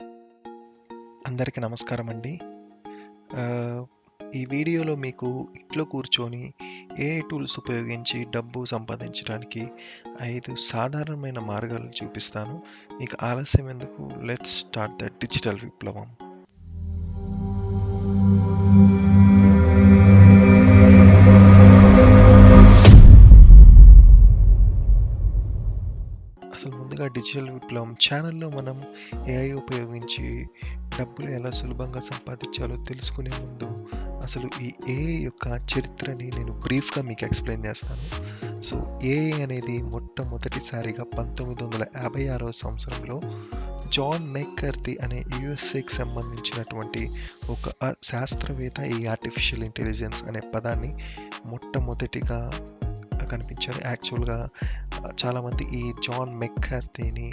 అందరికీ నమస్కారమండి. ఆహ్, ఈ వీడియోలో మీకు ఇంట్లో కూర్చొని ఏఐ టూల్స్ ఉపయోగించి డబ్బు సంపాదించడానికి 5 సాధారణమైన మార్గాలు చూపిస్తాను. ఇక ఆలస్యం ఎందుకు, లెట్స్ స్టార్ట్ ద డిజిటల్ విప్లవం. అసలు ముందుగా డిజిటల్ విప్లవం ఛానల్‌లో మనం ఏఐ ఉపయోగించి డబ్బులు ఎలా సులభంగా సంపాదించాలో తెలుసుకునే ముందు, అసలు ఈ ఏఐ యొక్క చరిత్రని నేను బ్రీఫ్‌గా మీకు ఎక్స్‌ప్లెయిన్ చేస్తాను. సో, ఏఐ అనేది మొట్టమొదటిసారిగా 1956వ సంవత్సరంలో జాన్ మెక్‌కార్థీ అనే యూఎస్ఏకి సంబంధించినటువంటి ఒక శాస్త్రవేత్త ఈ ఆర్టిఫిషియల్ ఇంటెలిజెన్స్ అనే పదాన్ని మొట్టమొదటిగా కనిపించారు. యాక్చువల్‌గా చాలామంది ఈ జాన్ మెక్‌కార్థీని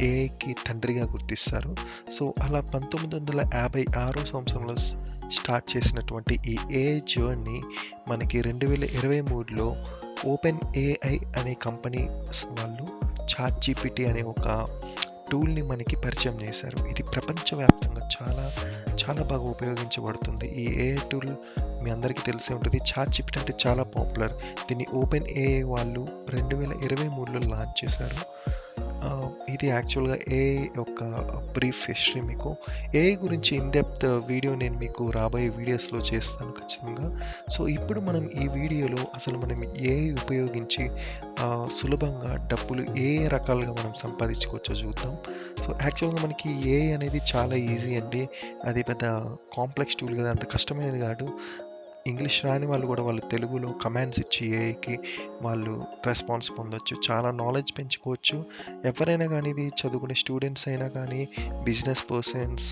ఏఐకి తండ్రిగా గుర్తిస్తారు. సో, అలా 1956 సంవత్సరంలో స్టార్ట్ చేసినటువంటి ఈ ఏఐ జర్నీ మనకి 2023లో ఓపెన్ ఏఐ అనే కంపెనీ వాళ్ళు చాట్ జీపీటీ అనే ఒక టూల్‌ని మనకి పరిచయం చేశారు. ఇది ప్రపంచవ్యాప్తంగా చాలా, చాలా బాగా ఉపయోగించబడుతుంది. ఈ ఏఐ టూల్ మీ అందరికీ తెలిసే ఉంటది. చాట్ జీపీటీ అంటే చాలా పాపులర్. దీన్ని ఓపెన్ ఏఐ వాళ్ళు 2023లో లాంచ్ చేశారు. ఇది యాక్చువల్‌గా ఏఐ యొక్క బ్రీఫ్ హిస్టరీ మీకు. ఏఐ గురించి ఇన్ డెప్త్ వీడియో నేను మీకు రాబోయే వీడియోస్‌లో చేస్తాను ఖచ్చితంగా. సో, ఇప్పుడు మనం ఈ వీడియోలో అసలు మనం ఏఐ ఉపయోగించి సులభంగా డబ్బులు ఏ ఏ రకాలుగా మనం సంపాదించుకోవచ్చో చూద్దాం. సో, యాక్చువల్‌గా మనకి ఏఐ అనేది చాలా ఈజీ అండి. అది పెద్ద కాంప్లెక్స్ టూల్ కాదు. అంత కష్టమైనది కాదు. ఇంగ్లీష్ రాని వాళ్ళు కూడా వాళ్ళు తెలుగులో కమాండ్స్ ఇచ్చి ఏఐకి వాళ్ళు రెస్పాన్స్ పొందొచ్చు. చాలా నాలెడ్జ్ పెంచుకోవచ్చు. ఎవరైనా కానీ ఇది చదువుకునే స్టూడెంట్స్ అయినా కానీ, బిజినెస్ పర్సన్స్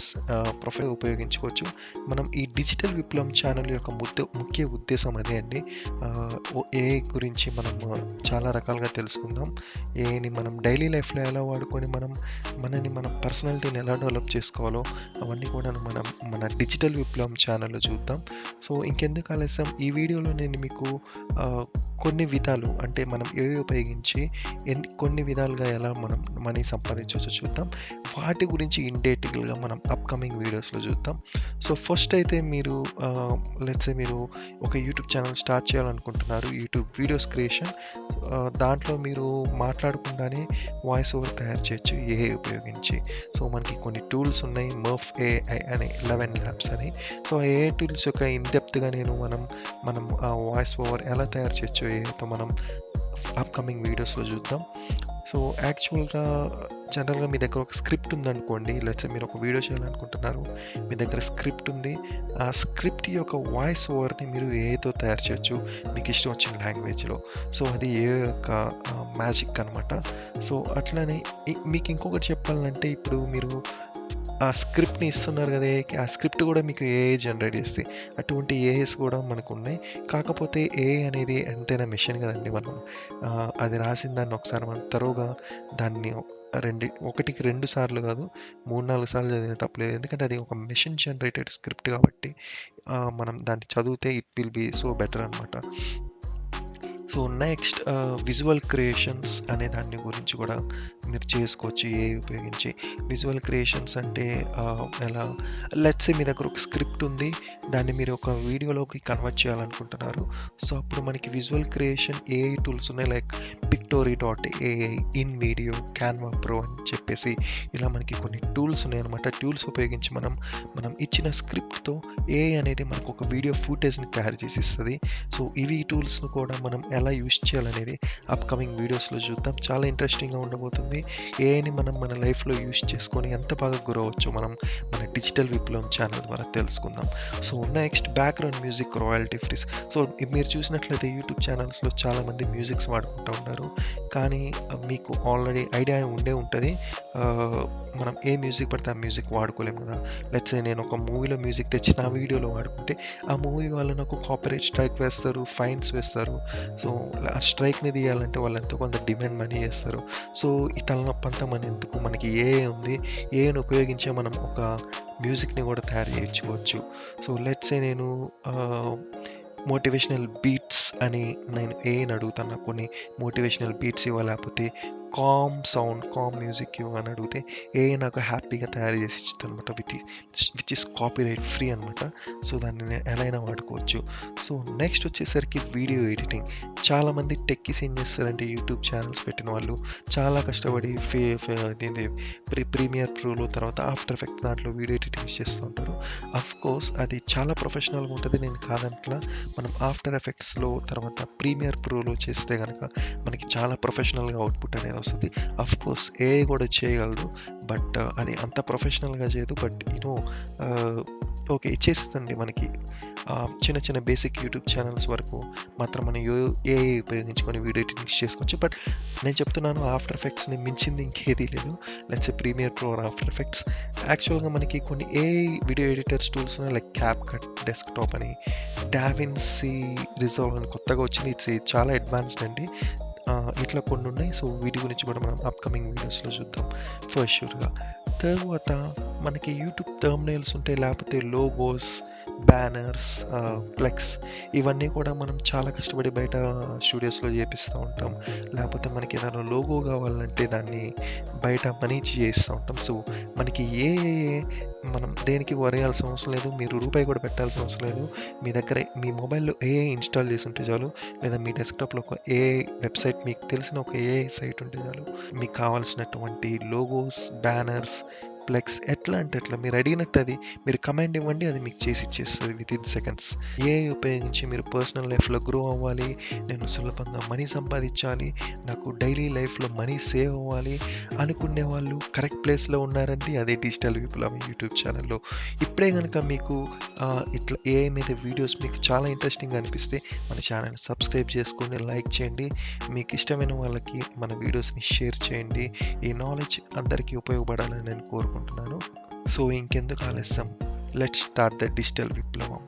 ఉపయోగించుకోవచ్చు. మనం ఈ డిజిటల్ విప్లవం ఛానల్ యొక్క ముఖ్య ఉద్దేశం అదే అండి. ఏఐ గురించి మనం చాలా రకాలుగా తెలుసుకుందాం. ఏఐని మనం డైలీ లైఫ్‌లో ఎలా వాడుకొని మనం పర్సనాలిటీని ఎలా డెవలప్ చేసుకోవాలో అవన్నీ కూడా మనం మన డిజిటల్ విప్లవం ఛానల్‌లో చూద్దాం. సో, ఇంకెందుకు ఆలస్యం, ఈ వీడియోలో నేను మీకు కొన్ని విధాలు అంటే మనం ఏఐ ఉపయోగించి కొన్ని విధాలుగా ఎలా మనం మనీ సంపాదించవచ్చో చూద్దాం. వాటి గురించి ఇన్ డీటెయిల్‌గా మనం అప్‌కమింగ్ వీడియోస్‌లో చూద్దాం. సో, ఫస్ట్ అయితే మీరు లెట్స్ సే మీరు ఒక యూట్యూబ్ ఛానల్ స్టార్ట్ చేయాలనుకుంటున్నారు. YouTube videos creation. దాంట్లో మీరు మాట్లాడకుండానే వాయిస్ ఓవర్ తయారు చేయొచ్చు ఏఐ ఉపయోగించి. సో, మనకి కొన్ని టూల్స్ ఉన్నాయి. మర్ఫ్ ఏఐ అని 11 ల్యాబ్స్ అని. సో, ఏఐ టూల్స్ యొక్క ఇన్ డెప్త్‌గా మనం వాయిస్ ఓవర్ ఎలా తయారు చేయొచ్చో ఏఐతో మనం అప్‌కమింగ్ వీడియోస్‌లో చూద్దాం. సో, యాక్చువల్‌గా జనరల్‌గా మీ దగ్గర ఒక స్క్రిప్ట్ ఉందనుకోండి. లెట్స్ సే మీరు ఒక వీడియో చేయాలనుకుంటున్నారు. మీ దగ్గర స్క్రిప్ట్ ఉంది. ఆ స్క్రిప్ట్ యొక్క వాయిస్ ఓవర్‌ని మీరు ఏఐతో తయారు చేయొచ్చు. మీకు ఇష్టం వచ్చిన లాంగ్వేజ్‌లో. సో, అది ఏఐ యొక్క మ్యాజిక్ అనమాట. సో, అట్లనే మీకు ఇంకొకటి చెప్పాలంటే, ఇప్పుడు మీరు ఆ స్క్రిప్ట్‌ని ఇస్తున్నారు కదా ఏఐకి. ఆ స్క్రిప్ట్ కూడా మీకు ఏఐ జనరేట్ చేస్తాయి. అటువంటి ఏఐస్ కూడా మనకున్నాయి. కాకపోతే ఏఐ అనేది ఎంతైనా మెషిన్ కదండీ. మనం అది రాసిన దాన్ని ఒకసారి మనం తరోగా దాన్ని ఒకటికి 2 సార్లు కాదు, 3, 4 సార్లు చదివినా తప్పులేదు. ఎందుకంటే అది ఒక మెషిన్ జనరేటెడ్ స్క్రిప్ట్ కాబట్టి మనం దాన్ని చదివితే it will be so better అనమాట. సో, నెక్స్ట్ విజువల్ క్రియేషన్స్ అనే దాన్ని గురించి కూడా మీరు చేసుకోవచ్చు ఏఐ ఉపయోగించి. విజువల్ క్రియేషన్స్ అంటే ఎలా, లెట్స్ సే మీ దగ్గర ఒక స్క్రిప్ట్ ఉంది. దాన్ని మీరు ఒక వీడియోలోకి కన్వర్ట్ చేయాలనుకుంటున్నారు. సో, అప్పుడు మనకి విజువల్ క్రియేషన్ ఏఐ టూల్స్ ఉన్నాయి. లైక్ పిక్టోరీ.ఏఐ, ఇన్‌వీడియో, క్యాన్వా ప్రో అని చెప్పేసి ఇలా మనకి కొన్ని టూల్స్ ఉన్నాయన్నమాట. టూల్స్ ఉపయోగించి మనం ఇచ్చిన స్క్రిప్ట్‌తో ఏఐ అనేది మనకు ఒక వీడియో ఫుటేజ్‌ని తయారు చేసి ఇస్తది. సో, ఈ టూల్స్‌ను కూడా మనం ఎలా యూజ్ చేయాలనేది అప్‌కమింగ్ వీడియోస్‌లో చూద్దాం. చాలా ఇంట్రెస్టింగ్‌గా ఉండబోతుంది. ఏఐని మనం మన లైఫ్‌లో యూజ్ చేసుకొని ఎంత బాగా గ్రో అవ్వచ్చో మనం మన డిజిటల్ విప్లవం ఛానల్ ద్వారా తెలుసుకుందాం. So, next background music royalty frees. So, మీరు చూసినట్లయితే యూట్యూబ్ ఛానల్స్‌లో చాలామంది మ్యూజిక్స్ వాడుకుంటూ ఉంటారు. కానీ మీకు ఆల్రెడీ ఐడియా ఉండే ఉంటది. మనం ఏ మ్యూజిక్ పడితే ఆ మ్యూజిక్ వాడుకోలేము కదా. లెట్స్ సే నేను ఒక మూవీలో మ్యూజిక్ తెచ్చి నా వీడియోలో వాడుకుంటే ఆ మూవీ వాళ్ళు నాకు కాపీరైట్ స్ట్రైక్ వేస్తారు, ఫైన్స్ వేస్తారు. సో, ఆ స్ట్రైక్‌ని తీయాలంటే వాళ్ళు ఎంతో కొంత డిమాండ్ మనీ చేస్తారు. సో, ఈ తలనొప్పంతా మనకెందుకు, మనకి ఏఐ ఉంది. ఏఐని ఉపయోగించే మనం ఒక మ్యూజిక్‌ని కూడా తయారు చేయించుకోవచ్చు. సో, లెట్స్ సే నేను మోటివేషనల్ బీట్స్ అని నేను ఏఐని అడుగుతాను. నాకు కొన్ని మోటివేషనల్ బీట్స్ ఇవ్వు, లేకపోతే కామ్ మ్యూజిక్ ఇవ్వు అని అడిగితే ఏఐ నాకు హ్యాపీగా తయారు చేసి ఇచ్చిద్దనమాట విచ్ ఇస్ కాపీరైట్ ఫ్రీ అనమాట. సో దాన్ని నేను ఎలా అయినా వాడుకోవచ్చు. సో నెక్స్ట్ వచ్చేసరికి వీడియో ఎడిటింగ్. చాలామంది టెక్కీస్ ఏం చేస్తారంటే యూట్యూబ్ ఛానల్స్ పెట్టిన వాళ్ళు చాలా కష్టపడి ఇదేంటి ప్రీమియర్ ప్రోలో తర్వాత ఆఫ్టర్ ఎఫెక్ట్స్ దాంట్లో వీడియో ఎడిటింగ్ చేస్తూ ఉంటారు. కోర్స్ అది చాలా ప్రొఫెషనల్గా ఉంటుంది, నేను కాదంట్లా. మనం ఆఫ్టర్ ఎఫెక్ట్స్లో తర్వాత ప్రీమియర్ ప్రోలో చేస్తే కనుక మనకి చాలా ప్రొఫెషనల్గా అవుట్పుట్ అనేది వస్తుంది. కోర్స్ ఏఐ కూడా చేయగలదు, బట్ అది అంత ప్రొఫెషనల్గా చేయదు. బట్ ఓకే చేసేదండి మనకి చిన్న చిన్న బేసిక్ యూట్యూబ్ ఛానల్స్ వరకు మాత్రం మనం ఏఐ ఉపయోగించుకొని వీడియో ఎడిటింగ్స్ చేసుకోవచ్చు. బట్ నేను చెప్తున్నాను ఆఫ్టర్ ఎఫెక్ట్స్ని మించింది ఇంకేదీ లేదు. Let's premiere pro or after effects. యాక్చువల్గా మనకి కొన్ని ఏఐ వీడియో ఎడిటర్స్ టూల్స్ ఉన్నాయి, లైక్ క్యాప్కట్, డెస్క్టాప్ అని, డావిన్సీ రిజాల్వ్ అని కొత్తగా వచ్చింది. ఇట్స్ చాలా అడ్వాన్స్డ్ అండి. ఇట్లా కొన్ని ఉన్నాయి. సో వీటి గురించి కూడా మనం అప్కమింగ్ వీడియోస్లో చూద్దాం ఫర్ షూర్గా. తర్వాత మనకి యూట్యూబ్ థంబ్నెయిల్స్ ఉంటాయి, లేకపోతే లోగోస్, బ్యానర్స్, ఫ్లెక్స్, ఇవన్నీ కూడా మనం చాలా కష్టపడి బయట స్టూడియోస్లో చేపిస్తూ ఉంటాం. లేకపోతే మనకి ఏదైనా లోగో కావాలంటే దాన్ని బయట మనీ చేస్తూ ఉంటాం. సో మనకి మనం దేనికి వరేయాల్సిన అవసరం లేదు, మీరు రూపాయి కూడా పెట్టాల్సిన అవసరం లేదు. మీ దగ్గర మీ మొబైల్లో ఏఐ ఇన్స్టాల్ చేసి ఉంటే చాలు, లేదా మీ డెస్క్టాప్లో ఒక ఏఐ వెబ్సైట్, మీకు తెలిసిన ఒక ఏఐ సైట్ ఉంటే చాలు, మీకు కావాల్సినటువంటి లోగోస్, బ్యానర్స్, ఫ్లెక్స్ ఎట్లా అంటే అట్లా మీరు అడిగినట్టు అది మీరు కమాండ్ ఇవ్వండి, అది మీకు చేసి ఇచ్చేస్తుంది వితిన్ సెకండ్స్. ఏఐ ఉపయోగించి మీరు పర్సనల్ లైఫ్లో గ్రో అవ్వాలి, నేను సులభంగా మనీ సంపాదించాలి, నాకు డైలీ లైఫ్లో మనీ సేవ్ అవ్వాలి అనుకునే వాళ్ళు కరెక్ట్ ప్లేస్లో ఉన్నారండి. అదే డిజిటల్ విప్లవం యూట్యూబ్ ఛానల్లో. ఇప్పుడే కనుక మీకు ఇట్లా ఏఐ మీద వీడియోస్ మీకు చాలా ఇంట్రెస్టింగ్గా అనిపిస్తే మన ఛానల్ని సబ్స్క్రైబ్ చేసుకోండి, లైక్ చేయండి, మీకు ఇష్టమైన వాళ్ళకి మన వీడియోస్ని షేర్ చేయండి. ఈ నాలెడ్జ్ అందరికీ ఉపయోగపడాలని నేను కోరుకుంటున్నాను. సో ఇంకెందుకు ఆలస్యం, లెట్స్ స్టార్ట్ ద డిజిటల్ విప్లవం.